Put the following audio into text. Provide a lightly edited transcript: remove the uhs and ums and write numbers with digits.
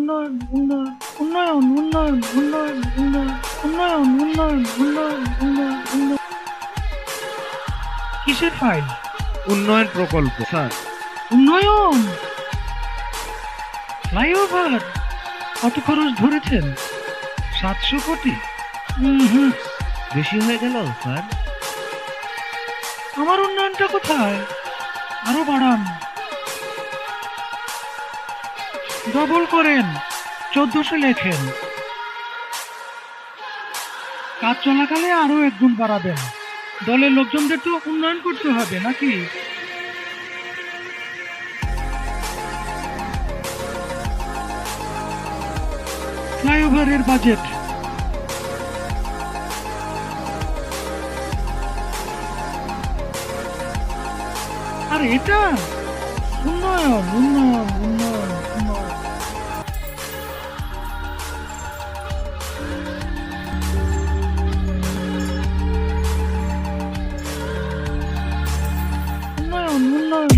উন্নয়ন উন্নয়ন উন্নয়ন উন্নয়ন উন্নয়ন উন্নয়ন উন্নয়ন উন্নয়ন উন্নয়ন উন্নয়ন উন্নয়ন। কিসের ফাইল? উন্নয়ন প্রকল্প স্যার। উন্নয়ন ফ্লাইওভার কত খরচ ধরেছেন? 700 কোটি? হুম, বেশি হয়ে গেল স্যার। আমার উন্নয়নটা কোথায়? আরো বাড়ান, ডবল করেন, 1400 লেখেন। কাজ চলাকালে আরো 1 গুণ বাড়াবেন। দলের লোকজনদের তো উন্নয়ন করতে হবে নাকি? ফ্লাইওভারের বাজেট আর এটা উন্নয়ন উন্নয়ন উন্নয়ন উন্নয়ন। উন্নয়ন উন্নয়ন